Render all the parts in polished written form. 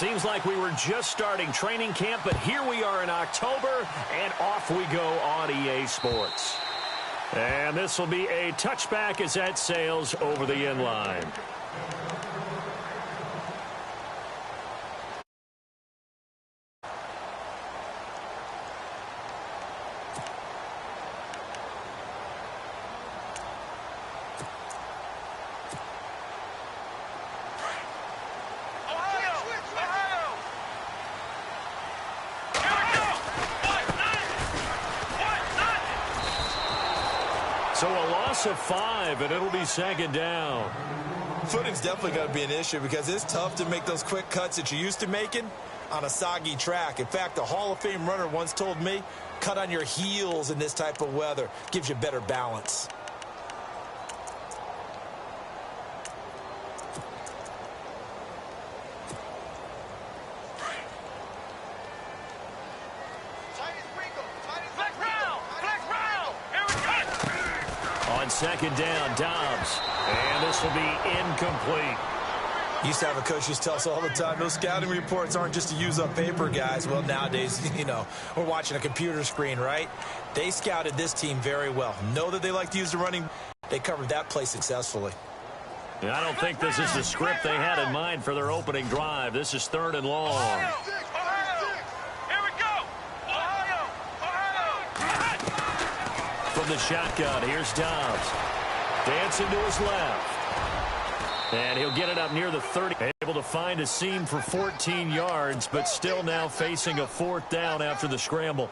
Seems like we were just starting training camp, but here we are in October, and off we go on EA Sports. And this will be a touchback as that sails over the end line. So a loss of 5, and it'll be second down. Footing's definitely going to be an issue because it's tough to make those quick cuts that you're used to making on a soggy track. In fact, a Hall of Fame runner once told me, cut on your heels in this type of weather. Gives you better balance. Second down, Dobbs. And this will be incomplete. Used to have a coach used to tell us all the time, those scouting reports aren't just to use up paper, guys. Well, nowadays, you know, we're watching a computer screen, right? They scouted this team very well. Know that they like to use the running. They covered that play successfully. I don't think this is the script they had in mind for their opening drive. This is 3rd and long. From the shotgun, here's Dobbs. Dancing to his left. And he'll get it up near the 30. Able to find a seam for 14 yards, but still now facing a 4th down after the scramble.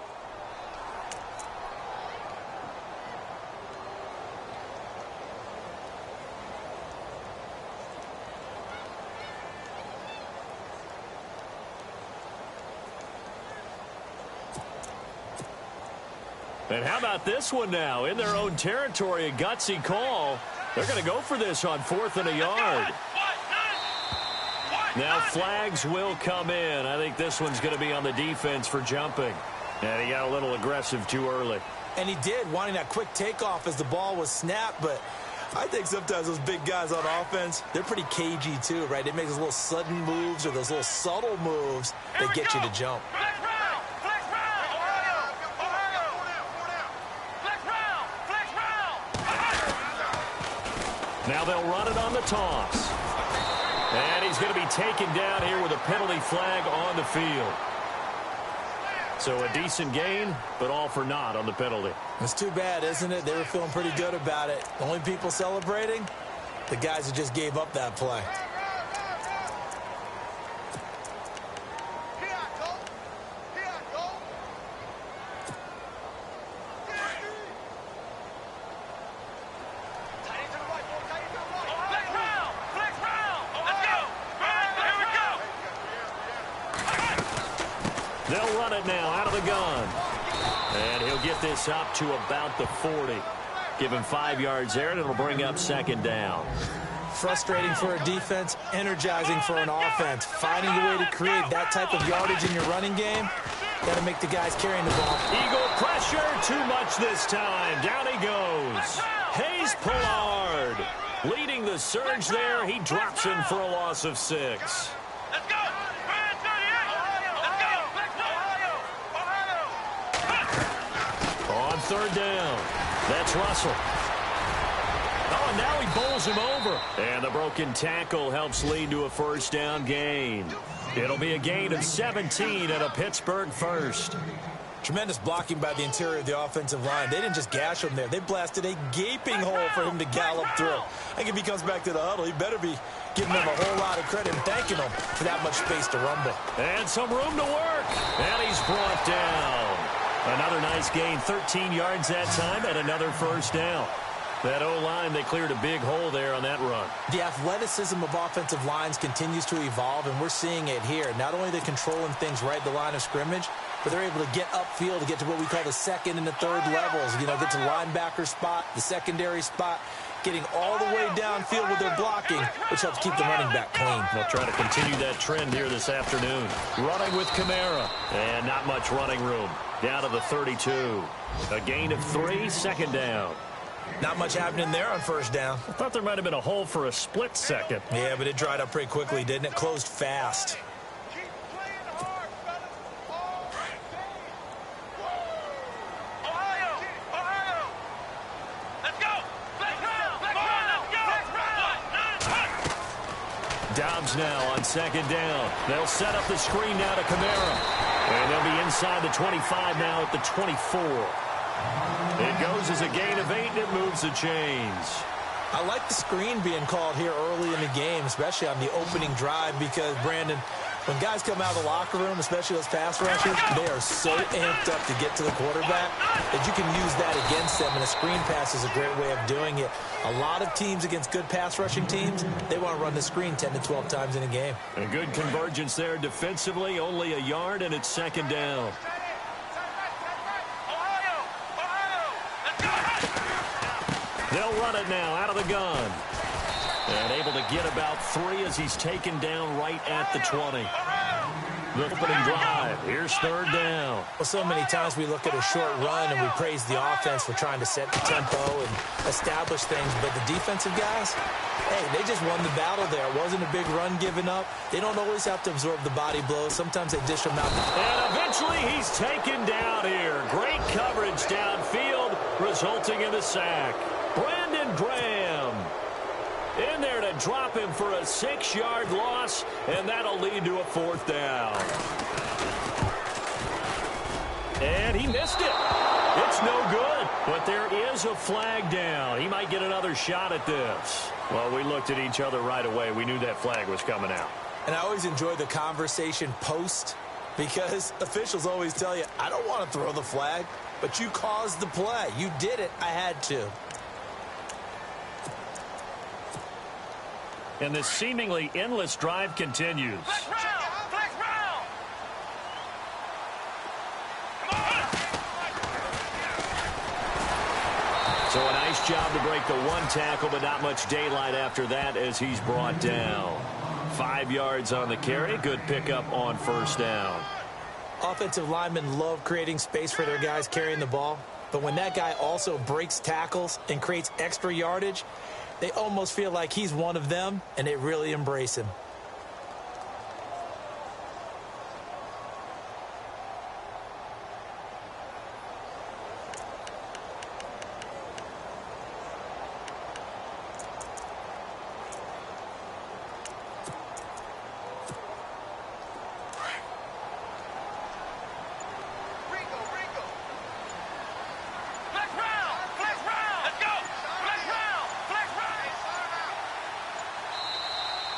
And how about this one now? In their own territory, a gutsy call. They're going to go for this on 4th and a yard. Now flags will come in. I think this one's going to be on the defense for jumping. And he got a little aggressive too early. And he did, wanting that quick takeoff as the ball was snapped. But I think sometimes those big guys on offense, they're pretty cagey too, right? They make those little sudden moves or those little subtle moves that get you to jump. Now they'll run it on the toss. And he's going to be taken down here with a penalty flag on the field. So a decent gain, but all for naught on the penalty. It's too bad, isn't it? They were feeling pretty good about it. The only people celebrating, the guys who just gave up that play. They'll run it now out of the gun. And he'll get this up to about the 40. Give him 5 yards there, and it'll bring up second down. Frustrating for a defense, energizing for an offense. Finding a way to create that type of yardage in your running game, got to make the guys carrying the ball. Eagle pressure, too much this time. Down he goes. Hayes Pollard leading the surge there. He drops in for a loss of 6. On 3rd down, that's Russell. Oh, and now he bowls him over. And the broken tackle helps lead to a 1st down gain. It'll be a gain of 17 and a Pittsburgh 1st. Tremendous blocking by the interior of the offensive line. They didn't just gash him there. They blasted a gaping hole for him to gallop through. I think if he comes back to the huddle, he better be giving them a whole lot of credit and thanking them for that much space to rumble. And some room to work. And he's brought down. Another nice gain, 13 yards that time, and another 1st down. That O-line, they cleared a big hole there on that run. The athleticism of offensive lines continues to evolve, and we're seeing it here. Not only are they controlling things right at the line of scrimmage, but they're able to get upfield to get to what we call the 2nd and the 3rd levels. You know, get to linebacker spot, the secondary spot, getting all the way downfield with their blocking, which helps keep the running back clean. They'll try to continue that trend here this afternoon. Running with Kamara, and not much running room. Down to the 32. A gain of 3, 2nd down. Not much happening there on 1st down. I thought there might have been a hole for a split second. Yeah, but it dried up pretty quickly, didn't it? Closed fast. Dobbs now on second down. They'll set up the screen now to Kamara. And they'll be inside the 25 now at the 24. It goes as a gain of 8, and it moves the chains. I like the screen being called here early in the game, especially on the opening drive, because, Brandon, when guys come out of the locker room, especially those pass rushers, they are so amped up to get to the quarterback that you can use that against them, and a screen pass is a great way of doing it. A lot of teams against good pass rushing teams, they want to run the screen 10 to 12 times in a game. A good convergence there defensively, only a yard, and it's second down. They'll run it now out of the gun. And able to get about 3 as he's taken down right at the 20. The opening drive. Here's third down. Well, so many times we look at a short run and we praise the offense for trying to set the tempo and establish things. But the defensive guys, hey, they just won the battle there. It wasn't a big run given up. They don't always have to absorb the body blows. Sometimes they dish them out. And eventually he's taken down here. Great coverage downfield, resulting in the sack. Brandon Graham in there to drop him for a 6-yard loss, and that'll lead to a 4th down. And he missed it. It's no good, but there is a flag down. He might get another shot at this. Well, we looked at each other right away. We knew that flag was coming out. And I always enjoy the conversation post, because officials always tell you, I don't want to throw the flag, but you caused the play. You did it. I had to. And this seemingly endless drive continues. So a nice job to break the 1 tackle, but not much daylight after that as he's brought down. 5 yards on the carry. Good pickup on first down. Offensive linemen love creating space for their guys carrying the ball. But when that guy also breaks tackles and creates extra yardage, they almost feel like he's one of them, and they really embrace him.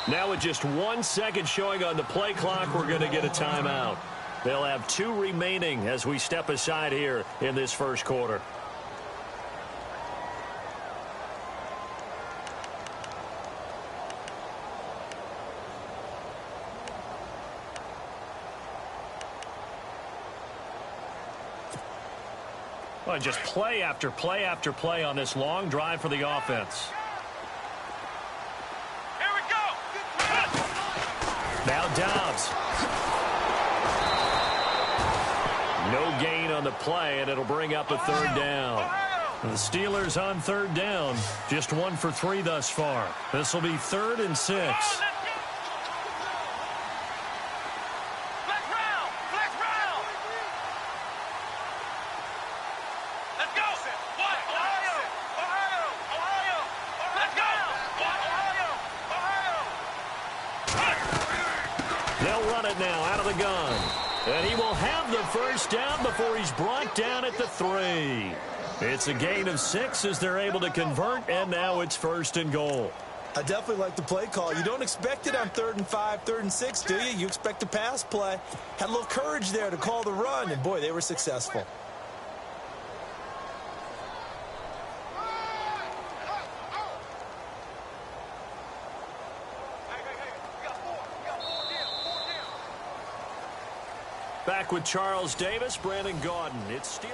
Now with just 1 second showing on the play clock, we're going to get a timeout. They'll have 2 remaining as we step aside here in this first quarter. Well, just play after play after play on this long drive for the offense. Now Dobbs. No gain on the play, and it'll bring up a 3rd down. The Steelers on 3rd down. Just 1 for 3 thus far. This will be 3rd and 6. Now out of the gun. And he will have the first down before he's brought down at the 3. It's a gain of 6 as they're able to convert, and now it's 1st and goal. I definitely like the play call. You don't expect it on 3rd and 5, 3rd and 6, do you? You expect a pass play. Had a little courage there to call the run, and boy, they were successful. Back with Charles Davis, Brandon Gaudin. It's Steelers.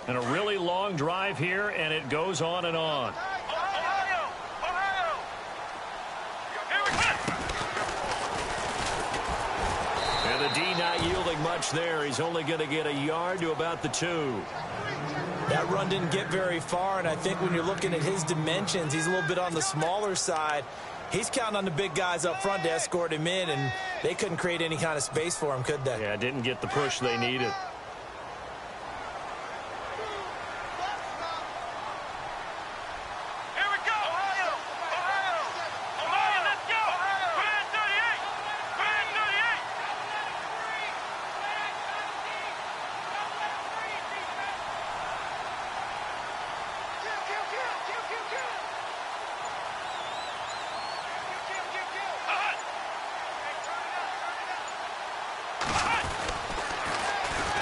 And a really long drive here, and it goes on and on. And the D not yielding much there. He's only going to get a yard to about the 2. That run didn't get very far, and I think when you're looking at his dimensions, he's a little bit on the smaller side. He's counting on the big guys up front to escort him in, and they couldn't create any kind of space for him, could they? Yeah, didn't get the push they needed.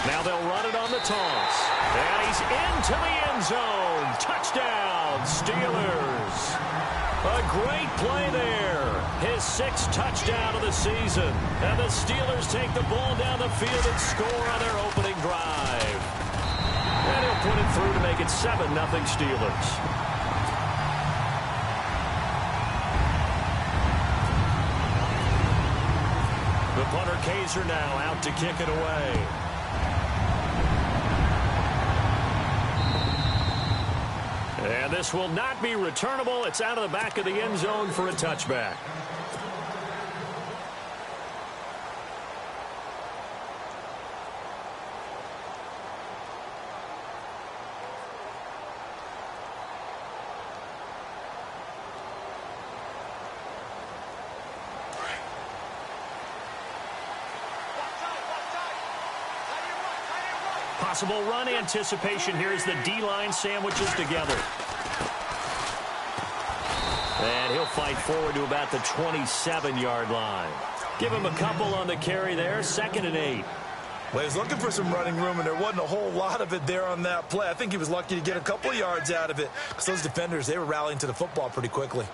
Now they'll run it on the toss. And he's into the end zone. Touchdown, Steelers. A great play there. His 6th touchdown of the season. And the Steelers take the ball down the field and score on their opening drive. And he'll put it through to make it 7-0 Steelers. The punter Kaiser now out to kick it away. And this will not be returnable. It's out of the back of the end zone for a touchback. Possible run anticipation here as the D-line sandwiches together. And he'll fight forward to about the 27-yard line. Give him a couple on the carry there, 2nd and 8. Well, he was looking for some running room, and there wasn't a whole lot of it there on that play. I think he was lucky to get a couple of yards out of it because those defenders, they were rallying to the football pretty quickly.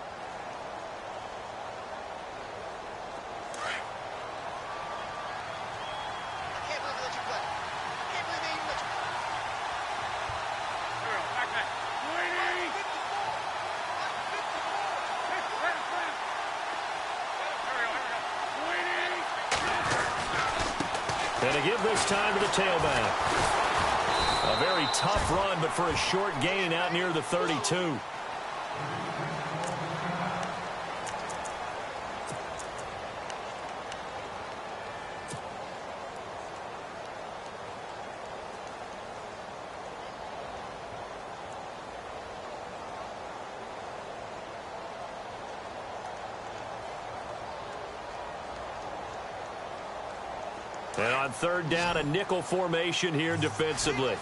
And to give this time to the tailback. A very tough run, but for a short gain out near the 32. And on 3rd down, a nickel formation here defensively.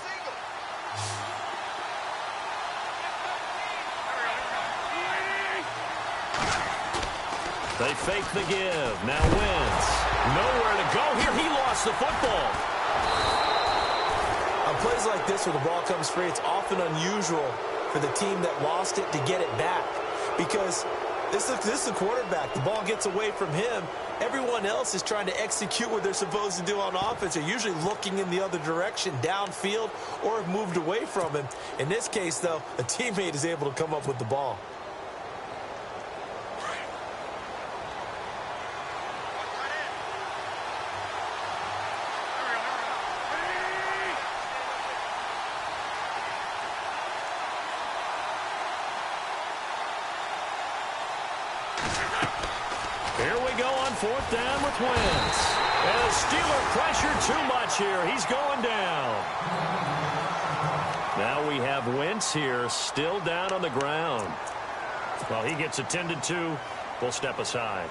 They fake the give. Now Wentz. Nowhere to go here. He lost the football. On plays like this where the ball comes free, it's often unusual for the team that lost it to get it back. Because this is the quarterback. The ball gets away from him. Everyone else is trying to execute what they're supposed to do on offense. They're usually looking in the other direction, downfield, or have moved away from him. In this case, though, a teammate is able to come up with the ball. Here we go on 4th down with Wentz. And the Steeler pressure too much here. He's going down. Now we have Wentz here still down on the ground. While he gets attended to, we'll step aside.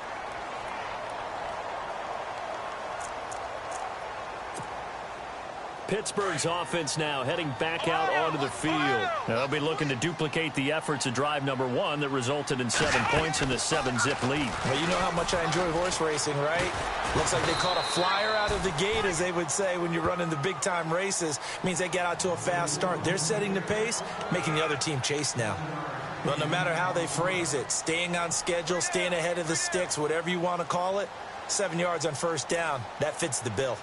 Pittsburgh's offense now heading back out onto the field. Now they'll be looking to duplicate the efforts of drive number 1 that resulted in 7 points in the 7-zip lead. Well, you know how much I enjoy horse racing, right? Looks like they caught a flyer out of the gate, as they would say when you're running the big-time races. It means they get out to a fast start. They're setting the pace, making the other team chase now. Well, no matter how they phrase it, staying on schedule, staying ahead of the sticks, whatever you want to call it, 7 yards on 1st down, that fits the bill.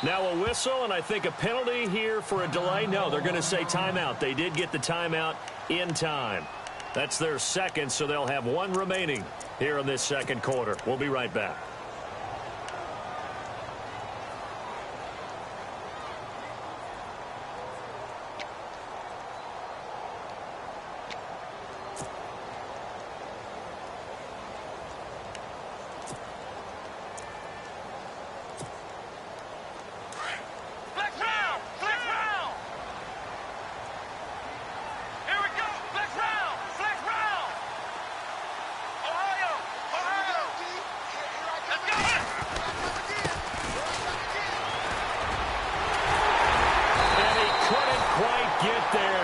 Now a whistle, and I think a penalty here for a delay. No, they're going to say timeout. They did get the timeout in time. That's their second, so they'll have one remaining here in this second quarter. We'll be right back.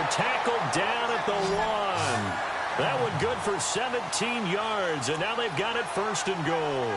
Tackled down at the 1. That one good for 17 yards, and now they've got it first and goal.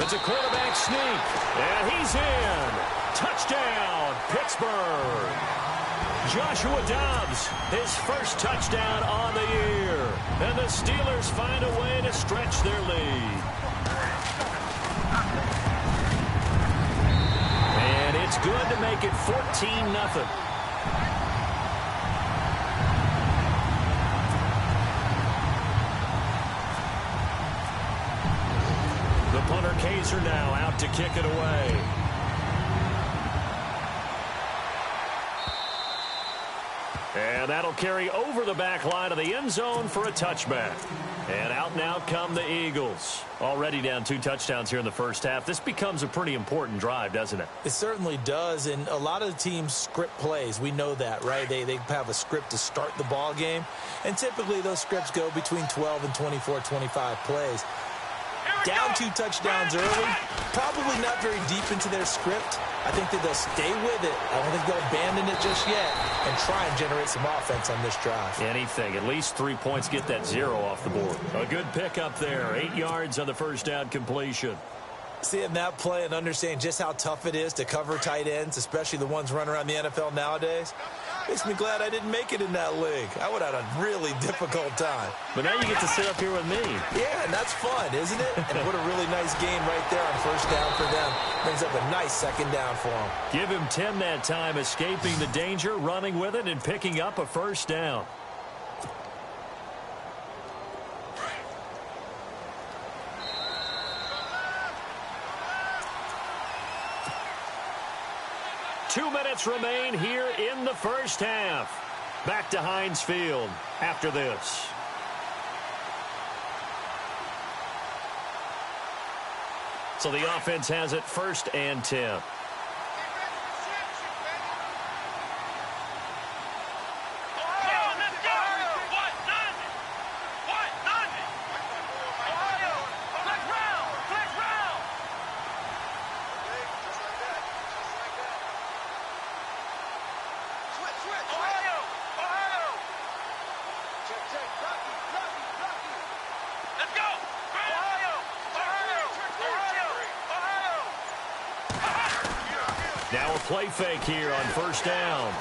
It's a quarterback sneak, and he's in. Touchdown, Pittsburgh. Joshua Dobbs, his first touchdown on the year. And the Steelers find a way to stretch their lead. And it's good to make it 14-0. Punter Kaiser now out to kick it away. And that'll carry over the back line of the end zone for a touchback. And out come the Eagles. Already down 2 touchdowns here in the first half. This becomes a pretty important drive, doesn't it? It certainly does, and a lot of the teams script plays. We know that, right? They have a script to start the ball game, and typically those scripts go between 12 and 24, 25 plays. Down 2 touchdowns early, probably not very deep into their script. I think that they'll stay with it. I don't think they'll abandon it just yet and try and generate some offense on this drive. Anything. At least 3 points, get that 0 off the board. A good pickup there. 8 yards on the first down completion. Seeing that play and understanding just how tough it is to cover tight ends, especially the ones running around the NFL nowadays, makes me glad I didn't make it in that league. I would have had a really difficult time. But now you get to sit up here with me. Yeah, and that's fun, isn't it? And what a really nice game right there on first down for them. Brings up a nice second down for them. Give him 10 that time, escaping the danger, running with it, and picking up a first down. Two minutes remain here in the first half. Back to Heinz Field after this. So the offense has it 1st and 10. Now a play fake here on first down.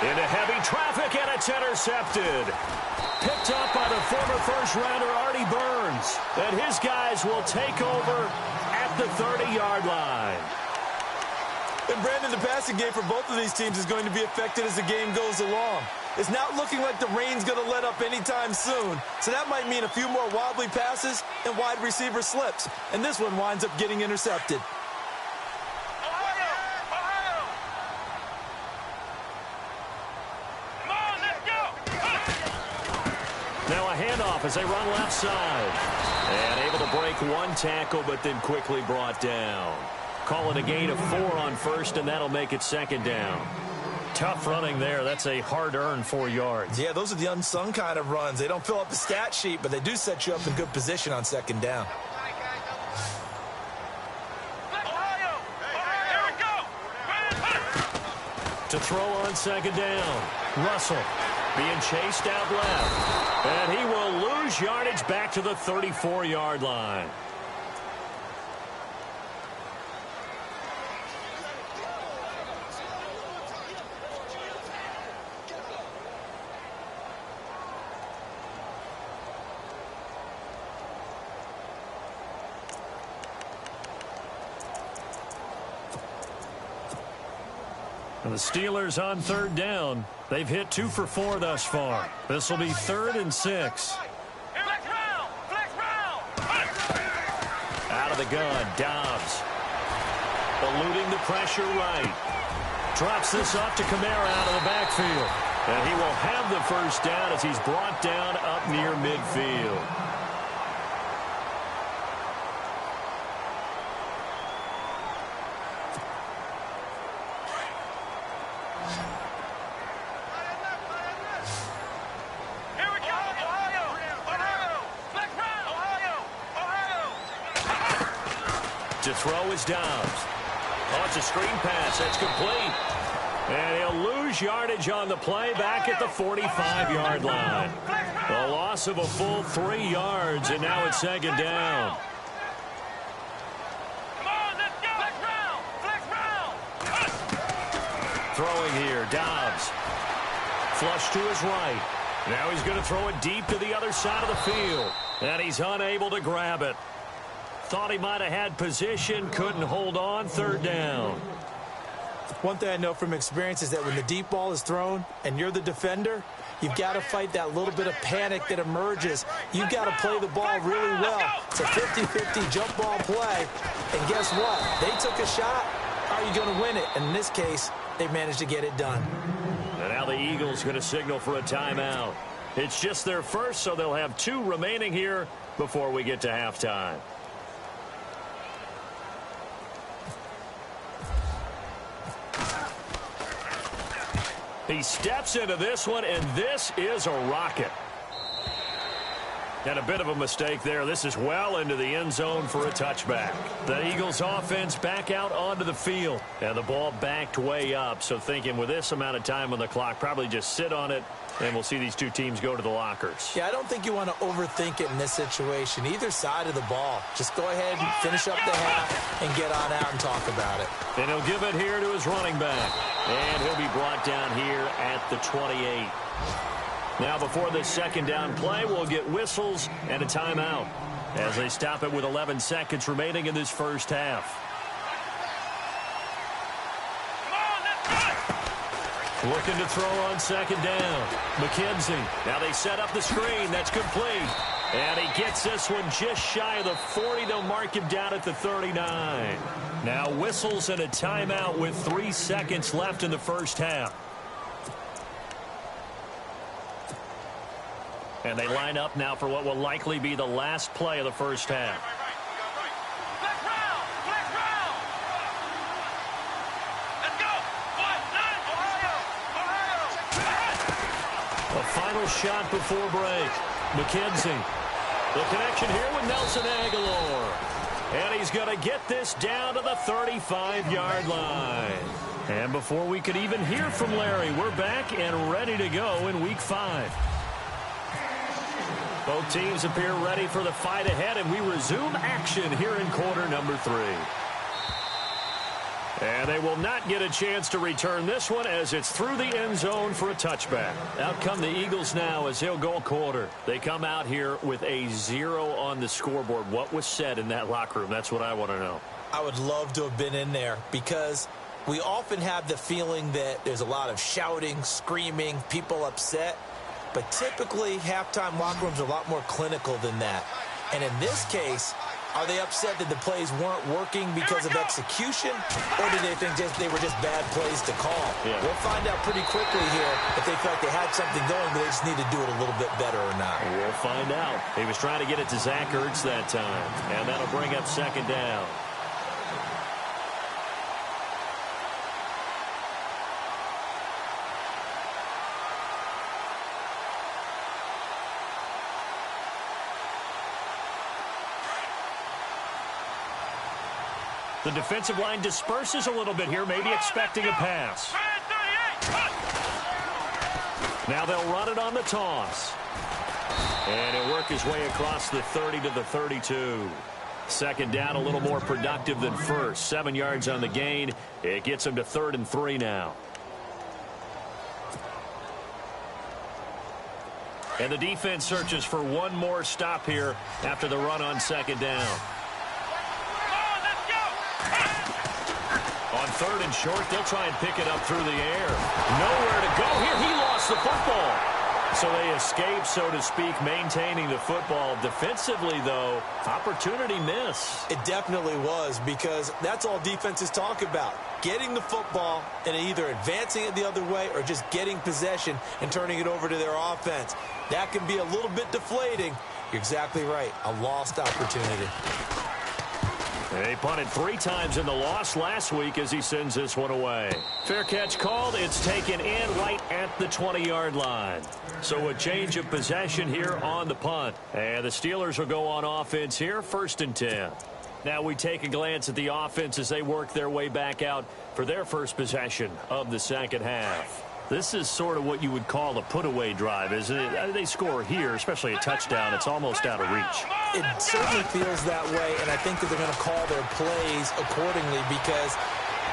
Into heavy traffic, and it's intercepted. Picked up by the former first-rounder Artie Burns. And his guys will take over at the 30-yard line. And, Brandon, the passing game for both of these teams is going to be affected as the game goes along. It's not looking like the rain's going to let up anytime soon. So that might mean a few more wobbly passes and wide receiver slips. And this one winds up getting intercepted. Now a handoff as they run left side. And able to break one tackle, but then quickly brought down. call it a gain of 4 on first, and that'll make it second down. Tough running there. That's a hard-earned 4 yards. Yeah, those are the unsung kind of runs. They don't fill up the stat sheet, but they do set you up in good position on second down. To throw on second down. Russell being chased out left. And he will lose yardage back to the 34-yard line. And the Steelers on third down. They've hit 2 for 4 thus far. This will be 3rd and 6. Out of the gun, Dobbs. Eluding the pressure right. Drops this off to Kamara out of the backfield. And he will have the first down as he's brought down up near midfield. To throw is Dobbs. Oh, it's a screen pass. That's complete. And he'll lose yardage on the play back at the 45-yard line. A loss of a full 3 yards, and now it's second down. Throwing here, Dobbs. Flush to his right. Now he's going to throw it deep to the other side of the field. And he's unable to grab it. Thought he might have had position, couldn't hold on, third down. One thing I know from experience is that when the deep ball is thrown and you're the defender, you've got to fight that little bit of panic that emerges. You've got to play the ball really well. It's a 50-50 jump ball play. And guess what? They took a shot. How are you going to win it? And in this case, they managed to get it done. And now the Eagles going to signal for a timeout. It's just their first, so they'll have 2 remaining here before we get to halftime. He steps into this one, and this is a rocket. And a bit of a mistake there. This is well into the end zone for a touchback. The Eagles offense back out onto the field. And the ball backed way up. So thinking with this amount of time on the clock, probably just sit on it, and we'll see these 2 teams go to the lockers. Yeah, I don't think you want to overthink it in this situation. Either side of the ball. Just go ahead and finish up the half and get on out and talk about it. And he'll give it here to his running back. And he'll be brought down here at the 28. Now before this second down play, we'll get whistles and a timeout as they stop it with 11 seconds remaining in this first half. Looking to throw on second down. McKenzie. Now they set up the screen. That's complete. And he gets this one just shy of the 40. They'll mark him down at the 39. Now whistles and a timeout with 3 seconds left in the first half. And they line up now for what will likely be the last play of the first half. A final shot before break. McKenzie. The connection here with Nelson Aguilar. And he's going to get this down to the 35-yard line. And before we could even hear from Larry, we're back and ready to go in Week 5. Both teams appear ready for the fight ahead, and we resume action here in quarter number 3. And they will not get a chance to return this one as it's through the end zone for a touchback. Out come the Eagles now as they'll go quarter. They come out here with a 0 on the scoreboard. What was said in that locker room? That's what I want to know. I would love to have been in there because we often have the feeling that there's a lot of shouting, screaming, people upset. But typically, halftime locker rooms are a lot more clinical than that. And in this case, are they upset that the plays weren't working because of execution? Or do they think they were just bad plays to call? Yeah. We'll find out pretty quickly here if they felt like they had something going, but they just need to do it a little bit better or not. We'll find out. He was trying to get it to Zach Ertz that time. And that'll bring up second down. The defensive line disperses a little bit here, maybe expecting a pass. Now they'll run it on the toss. And he'll work his way across the 30 to the 32. Second down, a little more productive than first. 7 yards on the gain. It gets him to 3rd and 3 now. And the defense searches for one more stop here after the run on second down. On 3rd and short, they'll try and pick it up through the air. Nowhere to go here. He lost the football. So they escape, so to speak, maintaining the football. Defensively, though, opportunity miss. It definitely was, because that's all defenses talk about. Getting the football and either advancing it the other way or just getting possession and turning it over to their offense. That can be a little bit deflating. You're exactly right. A lost opportunity. They punted 3 times in the loss last week as he sends this one away. Fair catch called. It's taken in right at the 20-yard line. So a change of possession here on the punt. And the Steelers will go on offense here, 1st and 10. Now we take a glance at the offense as they work their way back out for their first possession of the second half. This is sort of what you would call a put-away drive, isn't it? They score here, especially a touchdown. It's almost out of reach. It certainly feels that way, and I think that they're going to call their plays accordingly, because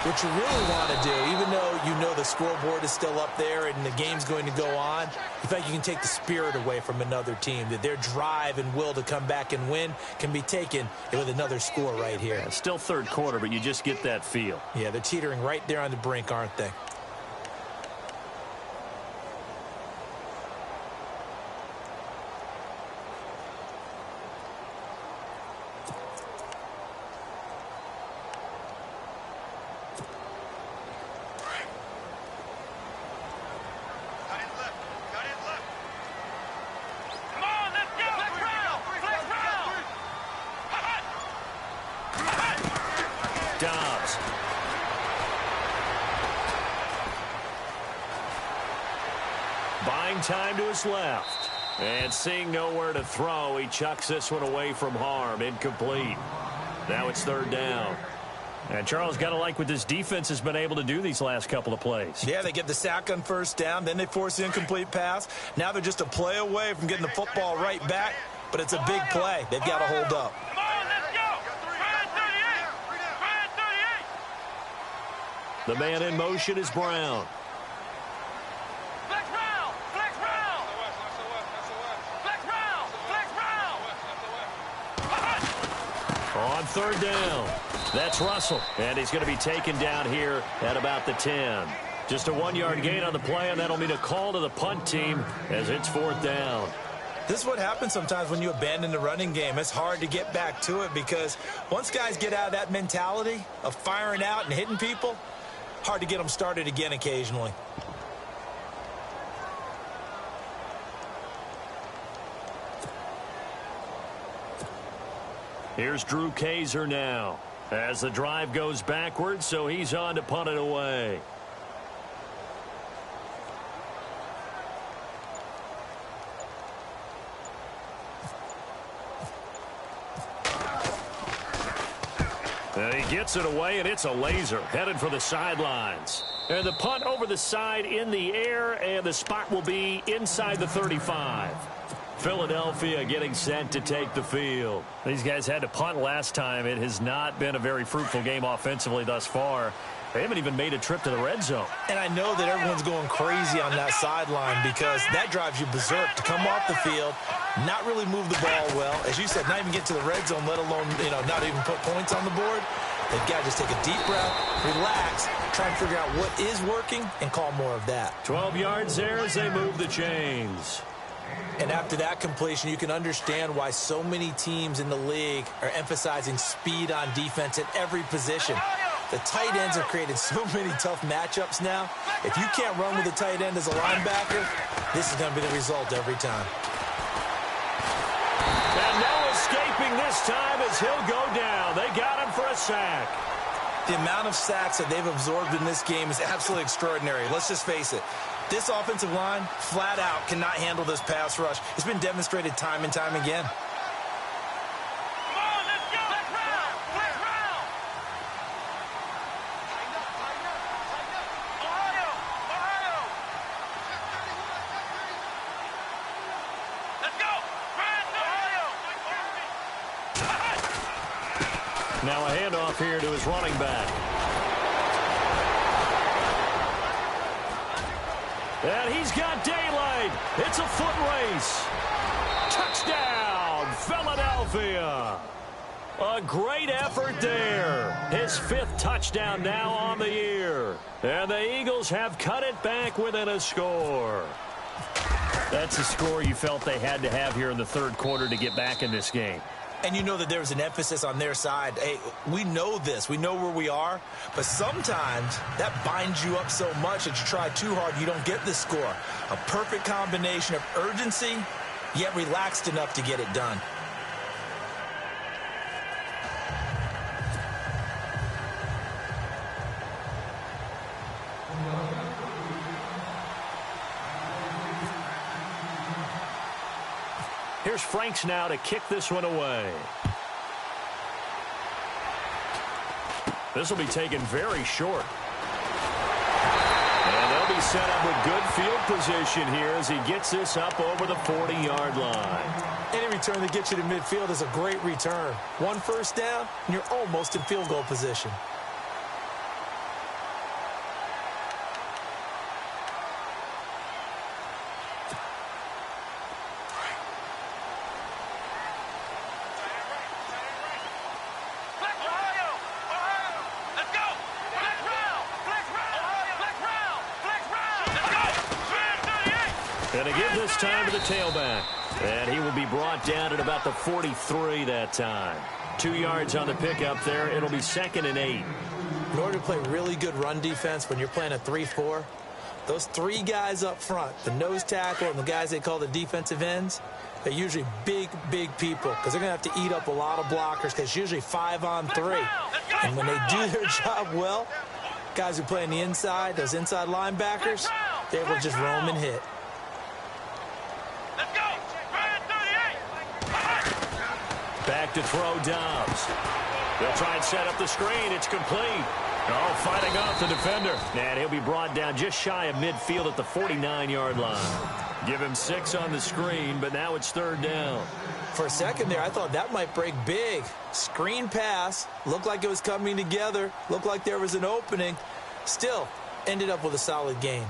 what you really want to do, even though you know the scoreboard is still up there and the game's going to go on, in fact, you can take the spirit away from another team, that their drive and will to come back and win can be taken with another score right here. Yeah, still third quarter, but you just get that feel. Yeah, they're teetering right there on the brink, aren't they? Dobbs. Buying time to his left. And seeing nowhere to throw, he chucks this one away from harm. Incomplete. Now it's 3rd down. And Charles, got to like what this defense has been able to do these last couple of plays. Yeah, they get the sack on 1st down, then they force the incomplete pass. Now they're just a play away from getting the football right back, but it's a big play. They've got to hold up. The man in motion is Brown. On 3rd down, that's Russell. And he's going to be taken down here at about the 10. Just a 1-yard gain on the play, and that'll mean a call to the punt team as it's 4th down. This is what happens sometimes when you abandon the running game. It's hard to get back to it, because once guys get out of that mentality of firing out and hitting people, hard to get them started again occasionally. Here's Drew Kaiser now as the drive goes backwards, so he's on to punt it away. And he gets it away, and it's a laser headed for the sidelines. And the punt over the side in the air, and the spot will be inside the 35. Philadelphia getting set to take the field. These guys had to punt last time. It has not been a very fruitful game offensively thus far. They haven't even made a trip to the red zone. And I know that everyone's going crazy on that sideline, because that drives you berserk to come off the field, not really move the ball well. As you said, not even get to the red zone, let alone, not even put points on the board. They've got to just take a deep breath, relax, try and figure out what is working, and call more of that. 12 yards there as they move the chains. And after that completion, you can understand why so many teams in the league are emphasizing speed on defense at every position. The tight ends have created so many tough matchups now. If you can't run with a tight end as a linebacker, this is going to be the result every time. And no escaping this time as he'll go down. They got him for a sack. The amount of sacks that they've absorbed in this game is absolutely extraordinary. Let's just face it. This offensive line, flat out, cannot handle this pass rush. It's been demonstrated time and time again. Now a handoff here to his running back. And he's got daylight. It's a foot race. Touchdown, Philadelphia. A great effort there. His 5th touchdown now on the year. And the Eagles have cut it back within a score. That's a score you felt they had to have here in the 3rd quarter to get back in this game. And you know that there was an emphasis on their side. Hey, we know this. We know where we are. But sometimes that binds you up so much that you try too hard, you don't get the score. A perfect combination of urgency, yet relaxed enough to get it done. Here's Franks now to kick this one away. This will be taken very short. And they'll be set up with good field position here as he gets this up over the 40-yard line. Any return that gets you to midfield is a great return. 1 first down, and you're almost in field goal position. And to give this time to the tailback. And he will be brought down at about the 43 that time. 2 yards on the pickup there. It'll be 2nd and 8. In order to play really good run defense when you're playing a 3-4, those 3 guys up front, the nose tackle and the guys they call the defensive ends, they're usually big, big people because they're going to have to eat up a lot of blockers because it's usually 5 on 3. And when they do their job well, guys who play on the inside, those inside linebackers, they're able to just roam and hit. Back to throw Dobbs. They'll try and set up the screen. It's complete. Oh, fighting off the defender. And he'll be brought down just shy of midfield at the 49-yard line. Give him 6 on the screen, but now it's 3rd down. For a second there, I thought that might break big. Screen pass. Looked like it was coming together. Looked like there was an opening. Still, ended up with a solid gain.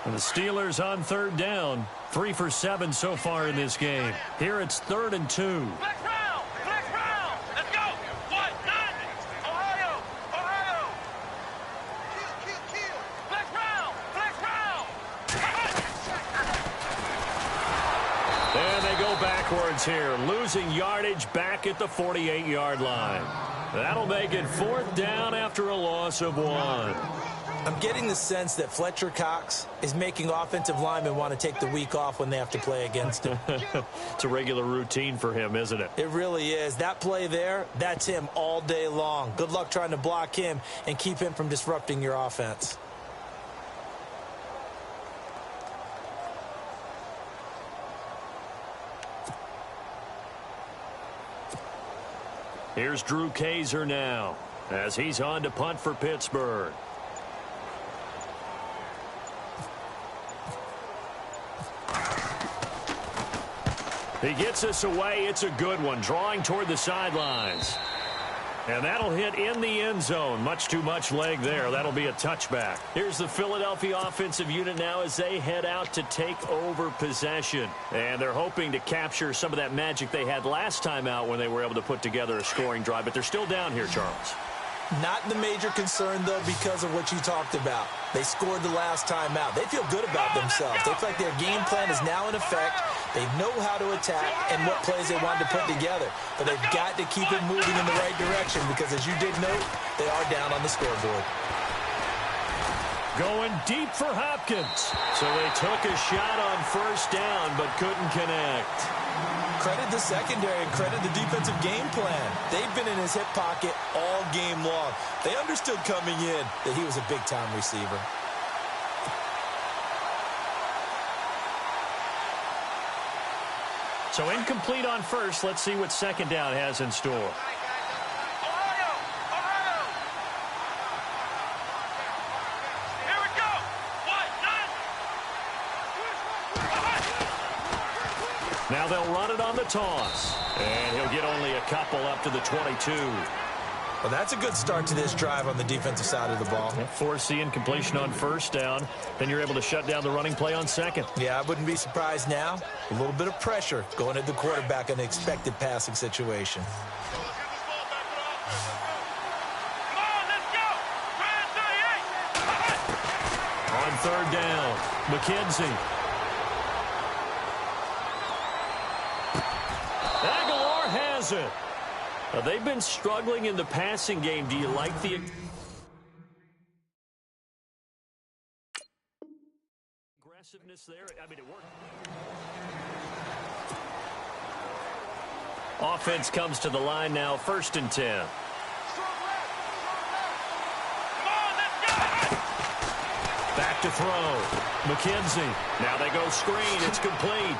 And the Steelers on 3rd down. 3 for 7 so far in this game. Here it's 3rd and 2. Flex round! Let's go! 1, 9! Ohio! Kill! Flex round! And they go backwards here, losing yardage back at the 48-yard line. That'll make it 4th down after a loss of 1. I'm getting the sense that Fletcher Cox is making offensive linemen want to take the week off when they have to play against him. It's a regular routine for him, isn't it? It really is. That play there, that's him all day long. Good luck trying to block him and keep him from disrupting your offense. Here's Drew Kaiser now as he's on to punt for Pittsburgh. He gets this away. It's a good one, drawing toward the sidelines. And that'll hit in the end zone. Much too much leg there. That'll be a touchback. Here's the Philadelphia offensive unit now as they head out to take over possession. And they're hoping to capture some of that magic they had last time out when they were able to put together a scoring drive. But they're still down here, Charles. Not the major concern, though, because of what you talked about. They scored the last time out. They feel good about themselves. They feel like their game plan is now in effect. They know how to attack and what plays they want to put together. But they've got to keep it moving in the right direction because, as you did note, they are down on the scoreboard. Going deep for Hopkins. So they took a shot on 1st down but couldn't connect. Credit the secondary and credit the defensive game plan. They've been in his hip pocket all game long. They understood coming in that he was a big-time receiver. So incomplete on 1st. Let's see what 2nd down has in store. Now they'll run it on the toss. And he'll get only a couple up to the 22. Well, that's a good start to this drive on the defensive side of the ball. Forcing incompletion on first down. Then you're able to shut down the running play on second. Yeah, I wouldn't be surprised now. A little bit of pressure going at the quarterback in an expected passing situation. On third down, McKenzie. Aguilar has it. They've been struggling in the passing game. Do you like the aggressiveness there? I mean, it worked. Offense comes to the line now, 1st and 10. Back to throw. McKenzie. Now they go screen. It's complete.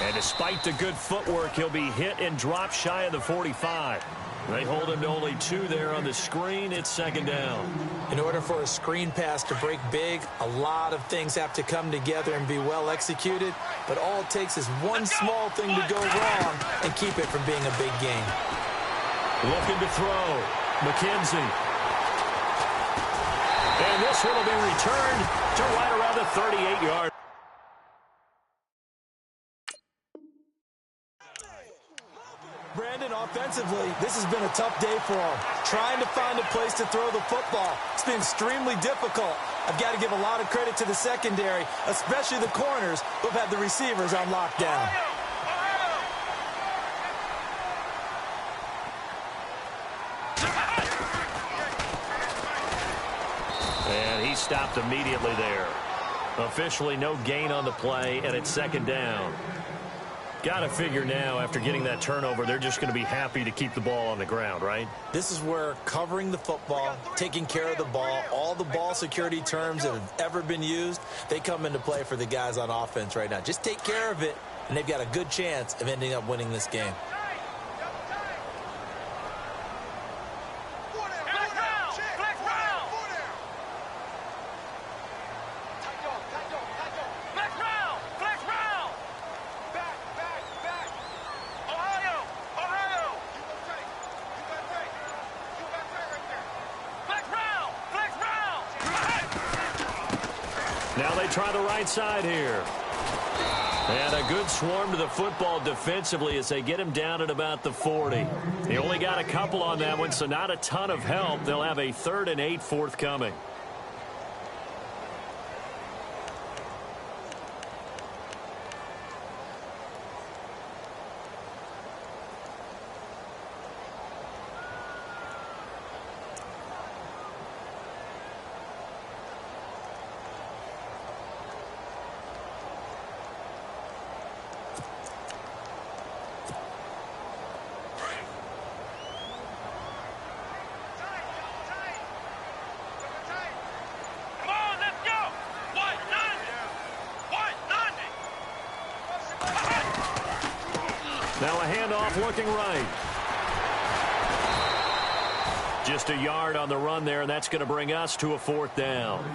And despite the good footwork, he'll be hit and dropped shy of the 45. They hold him to only 2 there on the screen. It's 2nd down. In order for a screen pass to break big, a lot of things have to come together and be well executed. But all it takes is one small thing to go wrong and keep it from being a big game. Looking to throw. McKenzie. And this one will be returned to right around the 38-yard. Brandon, offensively, this has been a tough day for him. Trying to find a place to throw the football. It's been extremely difficult. I've got to give a lot of credit to the secondary, especially the corners who have had the receivers on lockdown. And he stopped immediately there. Officially no gain on the play, and it's 2nd down. Got to figure now, after getting that turnover, they're just going to be happy to keep the ball on the ground, right? This is where covering the football, taking care of the ball, all the ball security terms that have ever been used, they come into play for the guys on offense right now. Just take care of it, and they've got a good chance of ending up winning this game. Now they try the right side here. And a good swarm to the football defensively as they get him down at about the 40. He only got a couple on that one, so not a ton of help. They'll have a 3rd and 8 forthcoming. Now a handoff looking right. Just a yard on the run there, and that's going to bring us to a 4th down.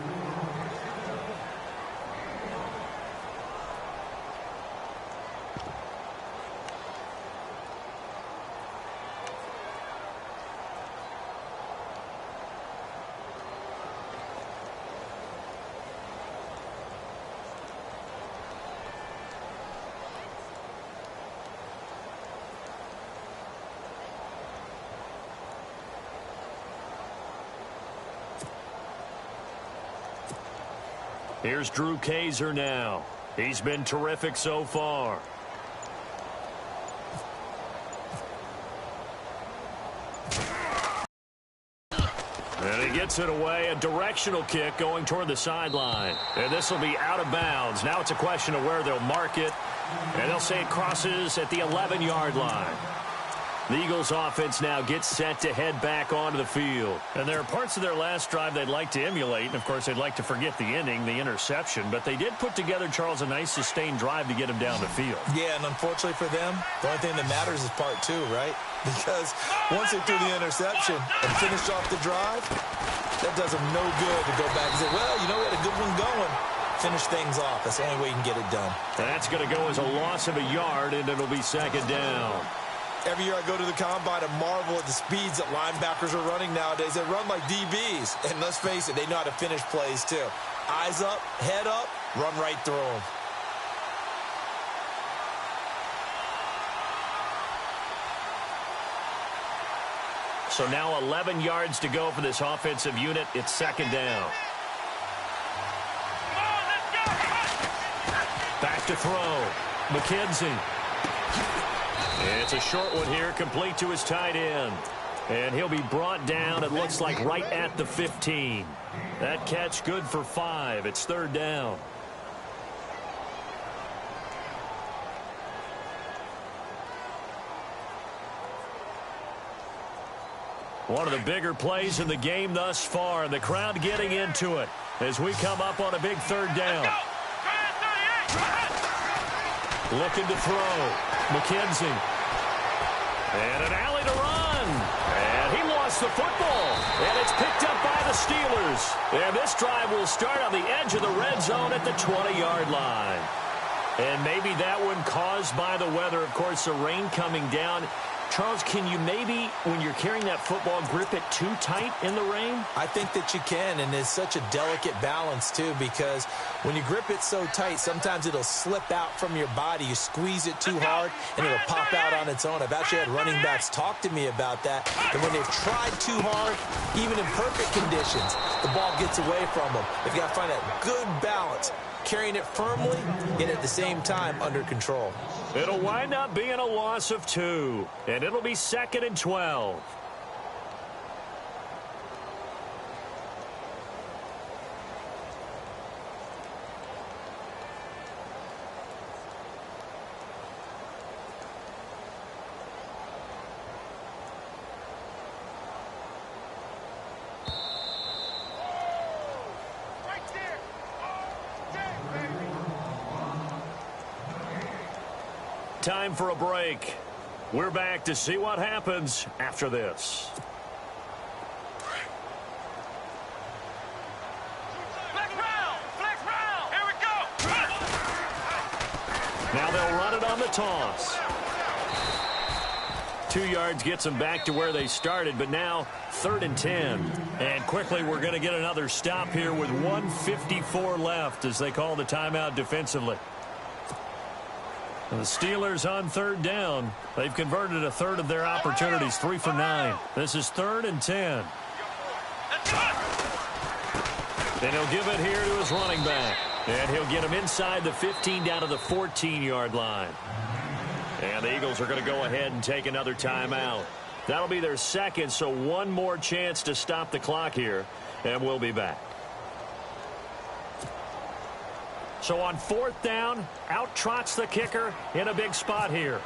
Here's Drew Kaiser now. He's been terrific so far. And he gets it away. A directional kick going toward the sideline. And this will be out of bounds. Now it's a question of where they'll mark it. And they'll say it crosses at the 11-yard line. The Eagles offense now gets set to head back onto the field. And there are parts of their last drive they'd like to emulate. And, of course, they'd like to forget the ending, the interception. But they did put together, Charles, a nice sustained drive to get him down the field. Yeah, and unfortunately for them, the only thing that matters is part 2, right? Because once they threw the interception and finished off the drive, that does them no good to go back and say, well, you know, we had a good one going. Finish things off. That's the only way you can get it done. That's going to go as a loss of a yard, and it'll be second down. Every year I go to the combine and marvel at the speeds that linebackers are running nowadays. They run like DBs. And let's face it, they know how to finish plays too. Eyes up, head up, run right through them. So now 11 yards to go for this offensive unit. It's second down. Back to throw. McKenzie. It's a short one here, complete to his tight end. And he'll be brought down, it looks like, right at the 15. That catch good for 5. It's third down. One of the bigger plays in the game thus far, and the crowd getting into it as we come up on a big third down. Looking to throw. McKenzie. And an alley to run. And he lost the football. And it's picked up by the Steelers. And this drive will start on the edge of the red zone at the 20-yard line. And maybe that one caused by the weather. Of course, the rain coming down. Charles, can you maybe, when you're carrying that football, grip it too tight in the rain? I think that you can, and it's such a delicate balance, too, because when you grip it so tight, sometimes it'll slip out from your body. You squeeze it too hard, and it'll pop out on its own. I've actually had running backs talk to me about that, and when they've tried too hard, even in perfect conditions, the ball gets away from them. They've got to find that good balance, carrying it firmly, and at the same time under control. It'll wind up being a loss of 2, and it'll be second and 12. Time for a break. We're back to see what happens after this. Flex round, here we go. Now they'll run it on the toss. 2 yards gets them back to where they started, but now 3rd and 10. And quickly we're going to get another stop here with 1:54 left as they call the timeout defensively. The Steelers on 3rd down. They've converted a third of their opportunities, 3 for 9. This is 3rd and 10. And he'll give it here to his running back. And he'll get him inside the 15 down to the 14-yard line. And the Eagles are going to go ahead and take another timeout. That'll be their second, so one more chance to stop the clock here. And we'll be back. So on 4th down, out trots the kicker in a big spot here.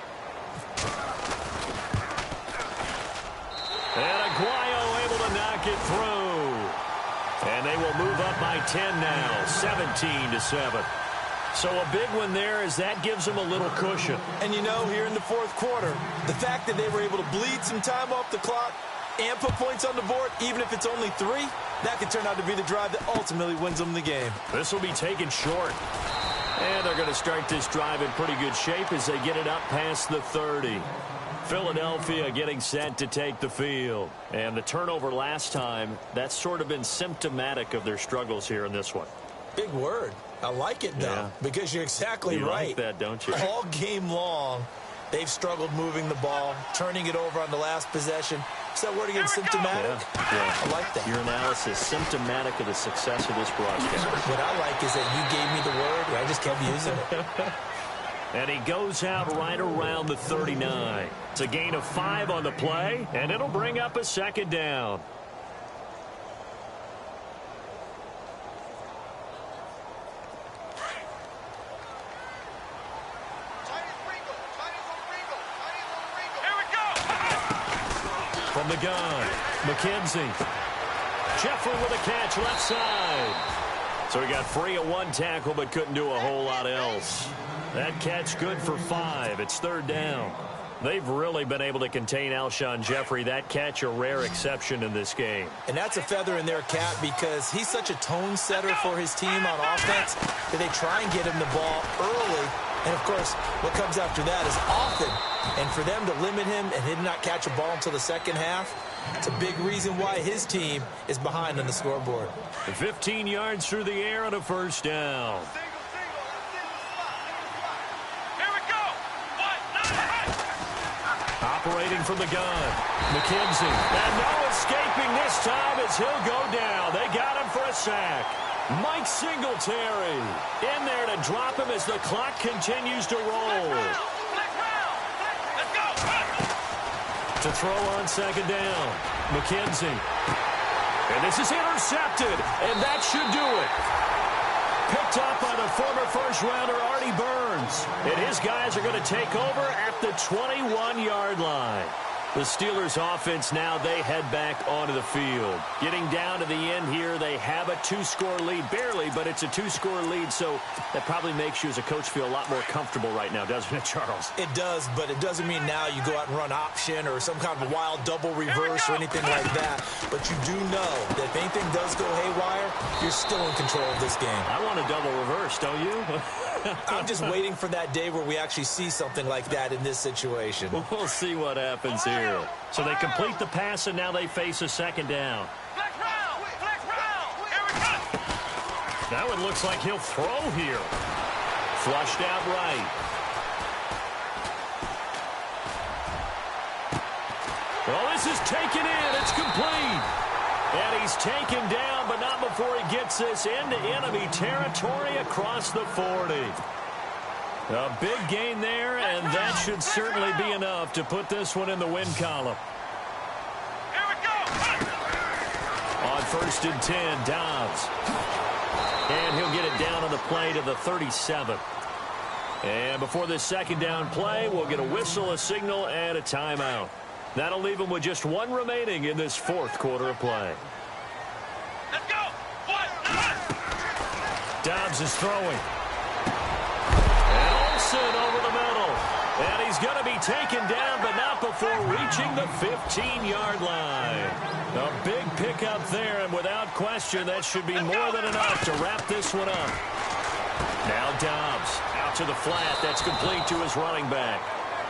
And Aguayo able to knock it through. And they will move up by 10 now, 17-7. So a big one there as that gives them a little cushion. And you know, here in the 4th quarter, the fact that they were able to bleed some time off the clock and put points on the board, even if it's only 3, that could turn out to be the drive that ultimately wins them the game. This will be taken short. And they're going to start this drive in pretty good shape as they get it up past the 30. Philadelphia getting set to take the field. And the turnover last time, that's sort of been symptomatic of their struggles here in this one. Big word. I like it, though, because you're exactly right. You like that, don't you? All game long, they've struggled moving the ball, turning it over on the last possession. Is that word again, symptomatic? Yeah. I like that. Your analysis, symptomatic of the success of this broadcast. What I like is that you gave me the word, and I just kept using it. And he goes out right around the 39. It's a gain of 5 on the play, and it'll bring up a second down. From the gun, McKenzie. Jeffrey with a catch left side. So he got free of 1 tackle but couldn't do a whole lot else. That catch good for 5. It's 3rd down. They've really been able to contain Alshon Jeffrey. That catch a rare exception in this game. And that's a feather in their cap because he's such a tone setter for his team on offense that they try and get him the ball early. And, of course, what comes after that is often. And for them to limit him and him not catch a ball until the second half, it's a big reason why his team is behind on the scoreboard. 15 yards through the air and a first down. Operating from the gun, McKenzie. And no escaping this time as he'll go down. They got him for a sack. Mike Singletary in there to drop him as the clock continues to roll. To throw on second down, McKenzie. And this is intercepted, and that should do it. Picked up by the former first-rounder Artie Burns. And his guys are going to take over at the 21-yard line. The Steelers offense now, they head back onto the field. Getting down to the end here, they have a two-score lead. Barely, but it's a two-score lead, so that probably makes you as a coach feel a lot more comfortable right now, doesn't it, Charles? It does, but it doesn't mean now you go out and run option or some kind of a wild double reverse or anything like that. But you do know that if anything does go haywire, you're still in control of this game. I want a double reverse, don't you? I'm just waiting for that day where we actually see something like that in this situation. We'll see what happens here. So they complete the pass, and now they face a second down. That one looks like he'll throw here. Flushed out right. Well, this is taken in. It's complete. And he's taken down, but not before he gets this into enemy territory across the 40. A big gain there, and that should certainly be enough to put this one in the win column. Here we go. On 1st and 10, Dobbs. And he'll get it down on the play to the 37. And before this second down play, we'll get a whistle, a signal, and a timeout. That'll leave him with just one remaining in this fourth quarter of play. Let's go. 1, Dobbs is throwing. Over the middle. And he's going to be taken down, but not before reaching the 15-yard line. A big pickup there, and without question, that should be more than enough to wrap this one up. Now Dobbs out to the flat. That's complete to his running back.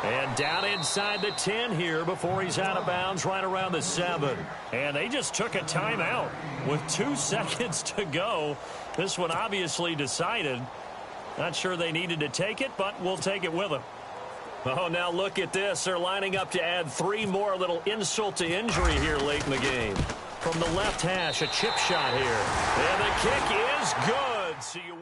And down inside the 10 here before he's out of bounds right around the 7. And they just took a timeout with 2 seconds to go. This one obviously decided. Not sure they needed to take it, but we'll take it with them. Oh, now look at this. They're lining up to add 3 more. Little insult to injury here late in the game. From the left hash, a chip shot here. And the kick is good. So you